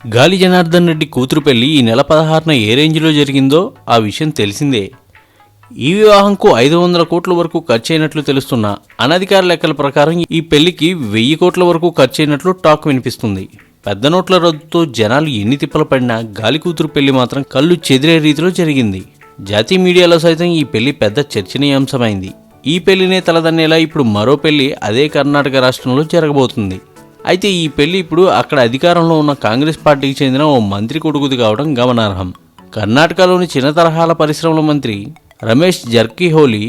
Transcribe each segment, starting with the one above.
గాలి జనార్దన్ రెడ్డి కూతురు పెళ్లి ఈ నెల 16న ఏ రేంజ్లో జరిగిందో ఆ విషయం తెలిసిందే. ఈ వివాహంకు 500 కోట్ల వరకు ఖర్చయినట్లు తెలుస్తున్న అనధికార లెక్కల ప్రకారం ఈ పెళ్లికి 1000 కోట్ల వరకు ఖర్చయినట్లు టాక్ వినిపిస్తుంది. పెద్ద నోట్ల రద్దుతో జనాలు ఎన్ని తిప్పలు పడినా గాలి కూతురు పెళ్లి మాత్రం కళ్ళు చెదిరే రీతిలో జరిగింది. జాతీయ మీడియాలో సైతం ఈ పెళ్లి పెద్ద చర్చనీయాంశమైంది. ఈ పెళ్లినే తలదన్నేలా ఇప్పుడు మరో పెళ్లి అదే కర్ణాటక రాష్ట్రంలో జరగబోతుంది. అయితే ఈ పెళ్లి ఇప్పుడు అక్కడ అధికారంలో ఉన్న కాంగ్రెస్ పార్టీకి చెందిన ఓ మంత్రి కొడుకుది కావడం గమనార్హం. కర్ణాటకలోని చిన్న తరహాల పరిశ్రమల మంత్రి రమేష్ జర్కిహోలీ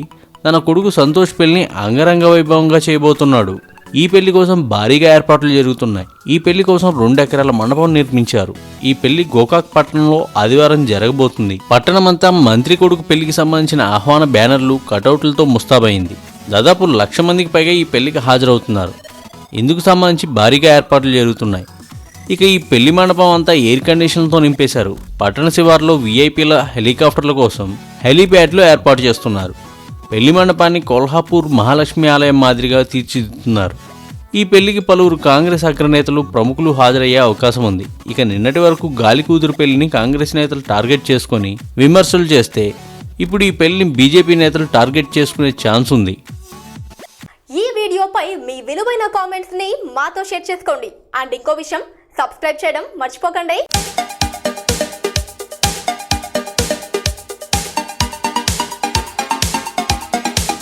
తన కొడుకు సంతోష్ పెళ్లిని అంగరంగ వైభవంగా చేయబోతున్నాడు. ఈ పెళ్లి కోసం భారీగా ఏర్పాట్లు జరుగుతున్నాయి. ఈ పెళ్లి కోసం 2 ఎకరాల మండపం నిర్మించారు. ఈ పెళ్లి గోకాక్ పట్టణంలో ఆదివారం జరగబోతుంది. పట్టణమంతా మంత్రి కొడుకు పెళ్లికి సంబంధించిన ఆహ్వాన బ్యానర్లు, కటౌట్లతో ముస్తాబైంది. దాదాపు 1,00,000 మందికి పైగా ఈ పెళ్లికి హాజరవుతున్నారు. ఇందుకు సంబంధించి భారీగా ఏర్పాట్లు జరుగుతున్నాయి. ఇక ఈ పెళ్లి మండపం అంతా ఎయిర్ కండిషన్తో నింపేశారు. పట్టణ శివార్లో వీఐపీల హెలికాప్టర్ల కోసం హెలీప్యాడ్లు ఏర్పాటు చేస్తున్నారు. పెళ్లి మండపాన్ని కొల్హాపూర్ మహాలక్ష్మి ఆలయం మాదిరిగా తీర్చిదిద్దుతున్నారు. ఈ పెళ్లికి పలువురు కాంగ్రెస్ అగ్రనేతలు, ప్రముఖులు హాజరయ్యే అవకాశం ఉంది. ఇక నిన్నటి వరకు గాలి కూతురు పెళ్లిని కాంగ్రెస్ నేతలు టార్గెట్ చేసుకుని విమర్శలు చేస్తే ఇప్పుడు ఈ పెళ్లిని బీజేపీ నేతలు టార్గెట్ చేసుకునే ఛాన్స్ ఉంది. ఈ వీడియోపై మీ విలువైన కామెంట్స్ ని మాతో షేర్ చేసుకోండి. అండ్ ఇంకో విషయం, సబ్స్క్రైబ్ చేయడం మర్చిపోకండి.